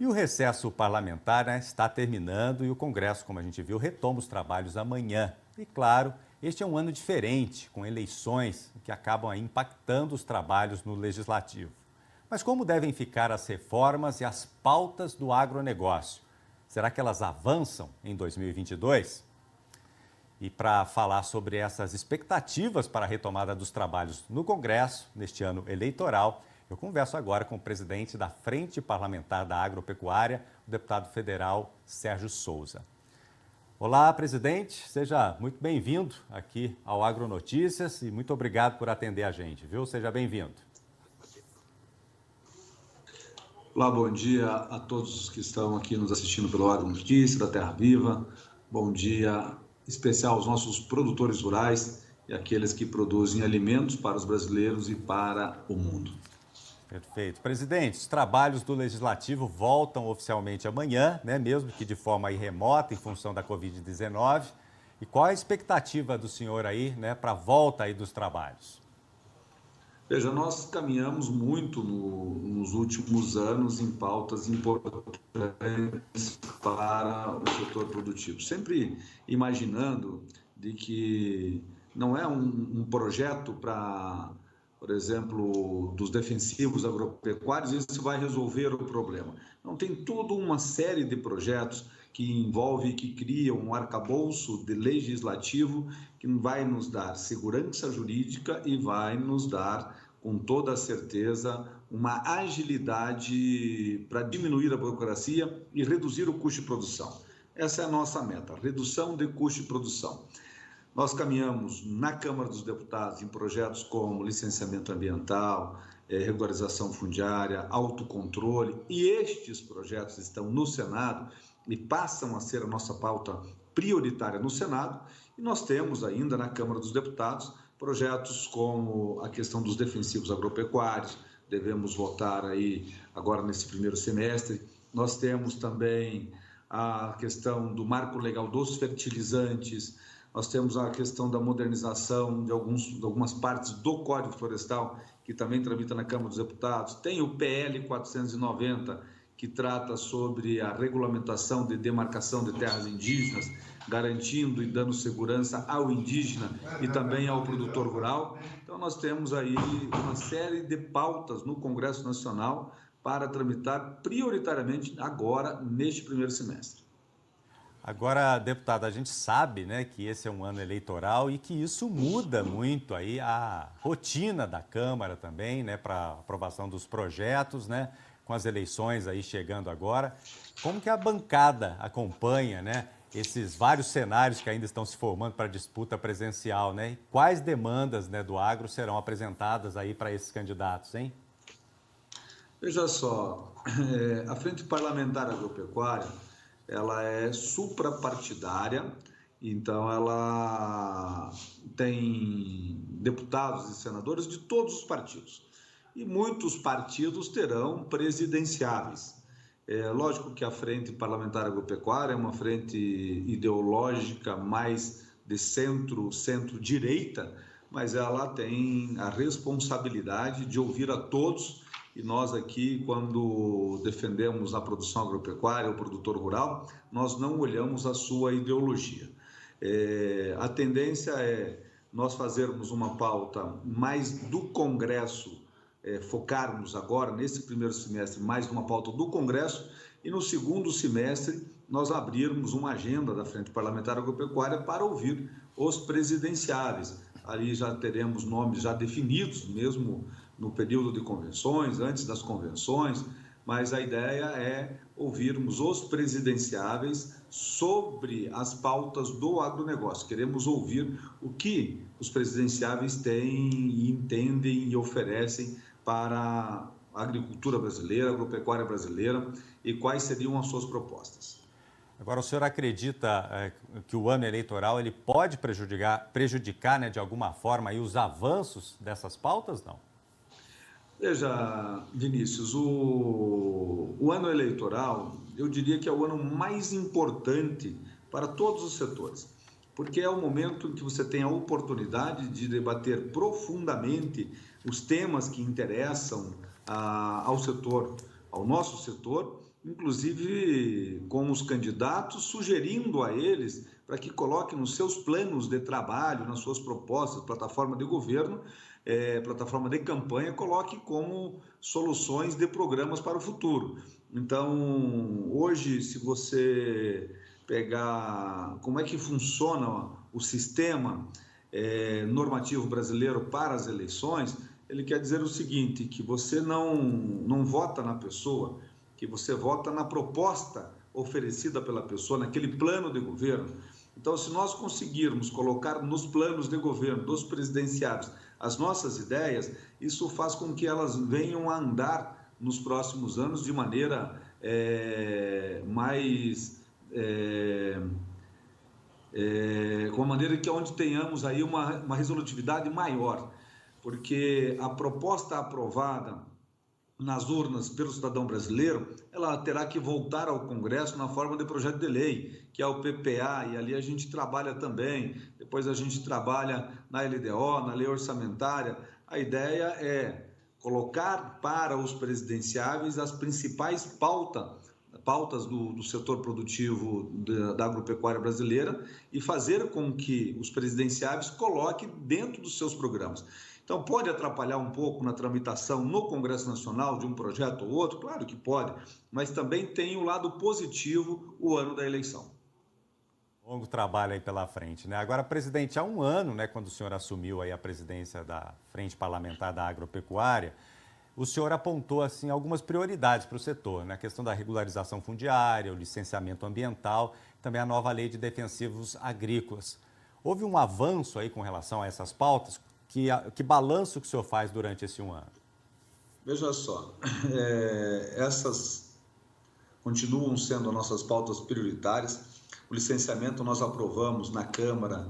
E o recesso parlamentar, né, está terminando e o Congresso, como a gente viu, retoma os trabalhos amanhã. E claro, este é um ano diferente, com eleições que acabam aí impactando os trabalhos no Legislativo. Mas como devem ficar as reformas e as pautas do agronegócio? Será que elas avançam em 2022? E para falar sobre essas expectativas para a retomada dos trabalhos no Congresso, neste ano eleitoral, eu converso agora com o presidente da Frente Parlamentar da Agropecuária, o deputado federal Sérgio Souza. Olá, presidente, seja muito bem-vindo aqui ao Agronotícias e muito obrigado por atender a gente, viu? Seja bem-vindo. Olá, bom dia a todos que estão aqui nos assistindo pelo Agronotícias da Terra Viva. Bom dia especial aos nossos produtores rurais e aqueles que produzem alimentos para os brasileiros e para o mundo. Perfeito. Presidente, os trabalhos do Legislativo voltam oficialmente amanhã, né, mesmo que de forma aí remota, em função da Covid-19. E qual a expectativa do senhor aí, né, para a volta aí dos trabalhos? Veja, nós caminhamos muito nos últimos anos em pautas importantes para o setor produtivo, sempre imaginando de que não é um projeto para, por exemplo, dos defensivos agropecuários, isso vai resolver o problema. Não, tem toda uma série de projetos que envolve, que cria um arcabouço de legislativo que vai nos dar segurança jurídica e vai nos dar, com toda certeza, uma agilidade para diminuir a burocracia e reduzir o custo de produção. Essa é a nossa meta, redução de custo de produção. Nós caminhamos na Câmara dos Deputados em projetos como licenciamento ambiental, regularização fundiária, autocontrole, e estes projetos estão no Senado e passam a ser a nossa pauta prioritária no Senado, e nós temos ainda na Câmara dos Deputados projetos como a questão dos defensivos agropecuários, devemos votar aí agora nesse primeiro semestre. Nós temos também a questão do marco legal dos fertilizantes, nós temos a questão da modernização de algumas partes do Código Florestal, que também tramita na Câmara dos Deputados. Tem o PL 490, que trata sobre a regulamentação de demarcação de terras indígenas, garantindo e dando segurança ao indígena e também ao produtor rural. Então, nós temos aí uma série de pautas no Congresso Nacional para tramitar prioritariamente agora, neste primeiro semestre. Agora, deputado, a gente sabe, né, que esse é um ano eleitoral e que isso muda muito aí a rotina da Câmara também, né, para aprovação dos projetos, né, com as eleições aí chegando agora. Como que a bancada acompanha, né, esses vários cenários que ainda estão se formando para a disputa presidencial, né? E quais demandas, né, do agro serão apresentadas aí para esses candidatos, hein? Veja só, a Frente Parlamentar Agropecuária, ela é suprapartidária, então ela tem deputados e senadores de todos os partidos. E muitos partidos terão presidenciáveis. É lógico que a Frente Parlamentar Agropecuária é uma frente ideológica mais de centro-direita, mas ela tem a responsabilidade de ouvir a todos. E nós aqui, quando defendemos a produção agropecuária, o produtor rural, nós não olhamos a sua ideologia. A tendência é nós fazermos uma pauta mais do Congresso, focarmos agora, nesse primeiro semestre, mais numa pauta do Congresso, e no segundo semestre nós abrirmos uma agenda da Frente Parlamentar Agropecuária para ouvir os presidenciáveis. Ali já teremos nomes já definidos, mesmo no período de convenções, antes das convenções, mas a ideia é ouvirmos os presidenciáveis sobre as pautas do agronegócio. Queremos ouvir o que os presidenciáveis têm, entendem e oferecem para a agricultura brasileira, a agropecuária brasileira, e quais seriam as suas propostas. Agora, o senhor acredita que o ano eleitoral ele pode prejudicar, né, de alguma forma aí, os avanços dessas pautas, não? Veja, Vinícius, o ano eleitoral, eu diria que é o ano mais importante para todos os setores, porque é o momento em que você tem a oportunidade de debater profundamente os temas que interessam ao setor ao nosso setor, inclusive com os candidatos, sugerindo a eles para que coloquem nos seus planos de trabalho, nas suas propostas, plataforma de governo, plataforma de campanha, coloque como soluções de programas para o futuro. Então, hoje, se você pegar como é que funciona o sistema normativo brasileiro para as eleições, ele quer dizer o seguinte, que você não vota na pessoa, que você vota na proposta oferecida pela pessoa, naquele plano de governo. Então, se nós conseguirmos colocar nos planos de governo dos presidenciáveis as nossas ideias, isso faz com que elas venham a andar nos próximos anos de maneira mais... com a maneira que onde tenhamos aí uma resolutividade maior, porque a proposta aprovada nas urnas pelo cidadão brasileiro, ela terá que voltar ao Congresso na forma de projeto de lei, que é o PPA, e ali a gente trabalha também, depois a gente trabalha na LDO, na lei orçamentária. A ideia é colocar para os presidenciáveis as principais pautas do setor produtivo da agropecuária brasileira e fazer com que os presidenciáveis coloquem dentro dos seus programas. Então, pode atrapalhar um pouco na tramitação no Congresso Nacional de um projeto ou outro? Claro que pode, mas também tem o lado positivo, o ano da eleição. Longo trabalho aí pela frente, né? Agora, presidente, há um ano, né, quando o senhor assumiu aí a presidência da Frente Parlamentar da Agropecuária, o senhor apontou assim algumas prioridades para o setor, né? A questão da regularização fundiária, o licenciamento ambiental, também a nova lei de defensivos agrícolas. Houve um avanço aí com relação a essas pautas? Que balanço que o senhor faz durante esse um ano? Veja só, essas continuam sendo as nossas pautas prioritárias. O licenciamento nós aprovamos na Câmara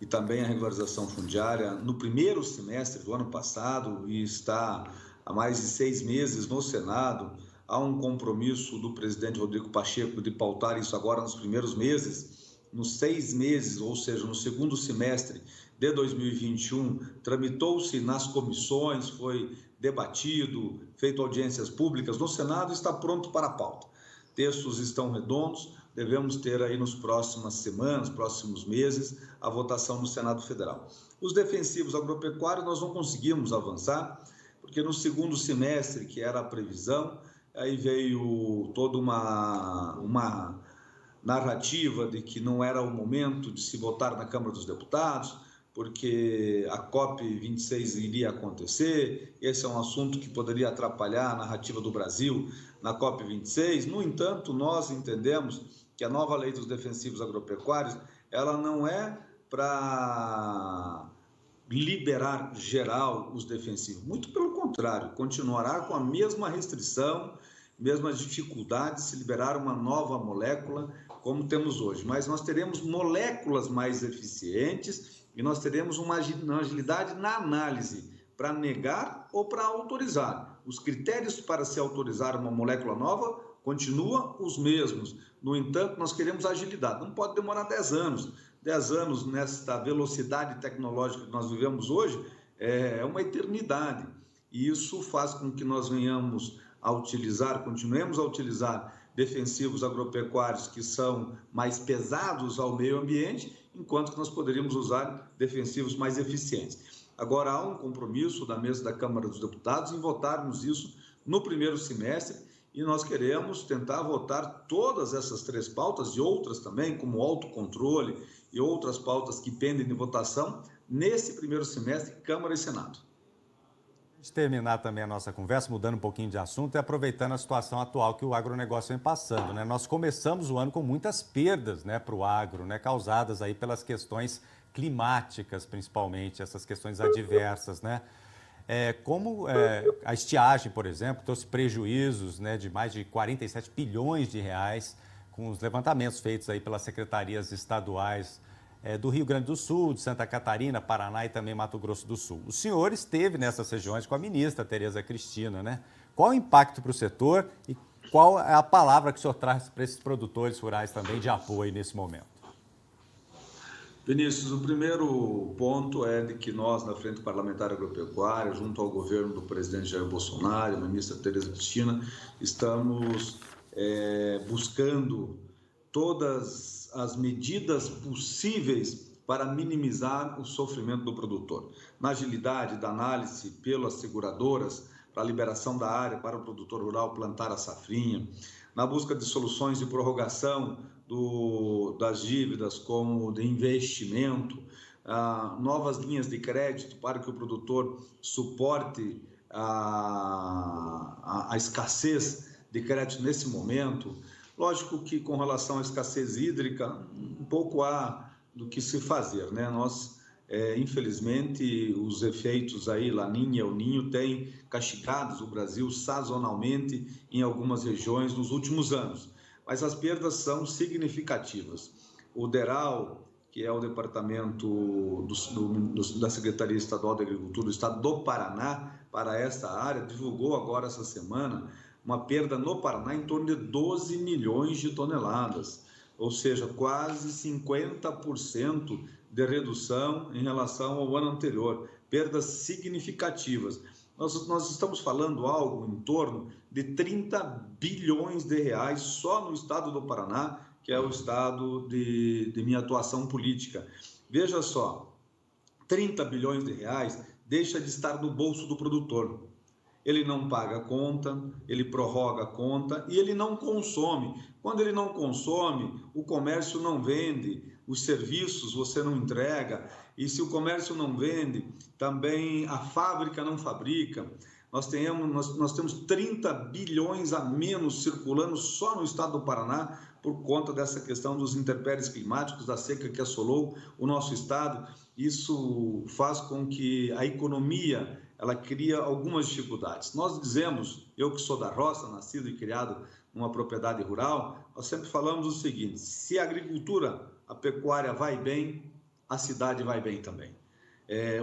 e também a regularização fundiária no primeiro semestre do ano passado e está há mais de 6 meses no Senado. Há um compromisso do presidente Rodrigo Pacheco de pautar isso agora nos primeiros meses. Nos 6 meses, ou seja, no segundo semestre de 2021, tramitou-se nas comissões, foi debatido, feito audiências públicas no Senado e está pronto para a pauta. Textos estão redondos, devemos ter aí nos próximas semanas, próximos meses, a votação no Senado Federal. Os defensivos agropecuários nós não conseguimos avançar, porque no segundo semestre, que era a previsão, aí veio toda uma narrativa de que não era o momento de se votar na Câmara dos Deputados, porque a COP26 iria acontecer, esse é um assunto que poderia atrapalhar a narrativa do Brasil na COP26. No entanto, nós entendemos que a nova lei dos defensivos agropecuários, ela não é para liberar geral os defensivos, muito pelo contrário, continuará com a mesma restrição, mesmas dificuldades de se liberar uma nova molécula como temos hoje, mas nós teremos moléculas mais eficientes e nós teremos uma agilidade na análise para negar ou para autorizar. Os critérios para se autorizar uma molécula nova continuam os mesmos. No entanto, nós queremos agilidade. Não pode demorar 10 anos. 10 anos nesta velocidade tecnológica que nós vivemos hoje é uma eternidade. E isso faz com que nós venhamos a utilizar, continuemos a utilizar defensivos agropecuários que são mais pesados ao meio ambiente, enquanto que nós poderíamos usar defensivos mais eficientes. Agora, há um compromisso da mesa da Câmara dos Deputados em votarmos isso no primeiro semestre e nós queremos tentar votar todas essas 3 pautas e outras também, como autocontrole e outras pautas que pendem de votação, nesse primeiro semestre, Câmara e Senado. De terminar também a nossa conversa, mudando um pouquinho de assunto e aproveitando a situação atual que o agronegócio vem passando, né? Nós começamos o ano com muitas perdas, né, para o agro, né, causadas aí pelas questões climáticas, principalmente, essas questões adversas, né? A estiagem, por exemplo, trouxe prejuízos, né, de mais de 47 bilhões de reais, com os levantamentos feitos aí pelas secretarias estaduais do Rio Grande do Sul, de Santa Catarina, Paraná e também Mato Grosso do Sul. O senhor esteve nessas regiões com a ministra Tereza Cristina, né? Qual o impacto para o setor e qual é a palavra que o senhor traz para esses produtores rurais também de apoio nesse momento? Vinícius, o primeiro ponto é de que nós, na Frente Parlamentar Agropecuária, junto ao governo do presidente Jair Bolsonaro, a ministra Tereza Cristina, estamos buscando todas as medidas possíveis para minimizar o sofrimento do produtor. Na agilidade da análise pelas seguradoras, para a liberação da área para o produtor rural plantar a safrinha, na busca de soluções de prorrogação das dívidas como de investimento, novas linhas de crédito para que o produtor suporte a escassez de crédito nesse momento. Lógico que com relação à escassez hídrica, um pouco há do que se fazer, né? Nós, infelizmente, os efeitos aí, Laninha e El Ninho, têm castigado o Brasil sazonalmente em algumas regiões nos últimos anos, mas as perdas são significativas. O DERAL, que é o departamento da Secretaria Estadual de Agricultura do Estado do Paraná, para esta área, divulgou agora essa semana uma perda no Paraná em torno de 12 milhões de toneladas, ou seja, quase 50% de redução em relação ao ano anterior, perdas significativas. Nós estamos falando algo em torno de 30 bilhões de reais só no estado do Paraná, que é o estado de minha atuação política. Veja só, 30 bilhões de reais deixa de estar no bolso do produtor. Ele não paga a conta, ele prorroga a conta e ele não consome. Quando ele não consome, o comércio não vende, os serviços você não entrega, e se o comércio não vende, também a fábrica não fabrica. Nós temos 30 bilhões a menos circulando só no estado do Paraná por conta dessa questão dos intempéries climáticos, da seca que assolou o nosso estado. Isso faz com que a economia ela cria algumas dificuldades. Nós dizemos, eu que sou da roça, nascido e criado numa propriedade rural, nós sempre falamos o seguinte: se a agricultura, a pecuária vai bem, a cidade vai bem também.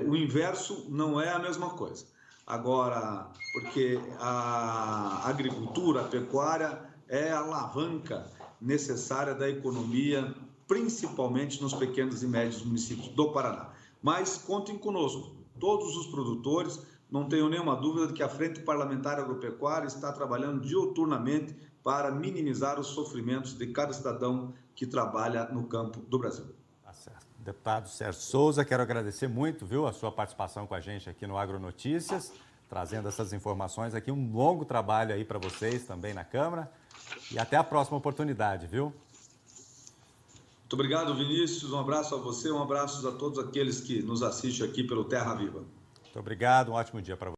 O inverso não é a mesma coisa. Agora, porque a agricultura, a pecuária é a alavanca necessária da economia, principalmente nos pequenos e médios municípios do Paraná. Mas contem conosco, todos os produtores, não tenho nenhuma dúvida de que a Frente Parlamentar Agropecuária está trabalhando diuturnamente para minimizar os sofrimentos de cada cidadão que trabalha no campo do Brasil. Tá certo. Deputado Sérgio Souza, quero agradecer muito, viu, a sua participação com a gente aqui no Agronotícias, trazendo essas informações aqui, um longo trabalho aí para vocês também na Câmara, e até a próxima oportunidade, viu? Muito obrigado, Vinícius, um abraço a você, um abraço a todos aqueles que nos assistem aqui pelo Terra Viva. Muito obrigado, um ótimo dia para você.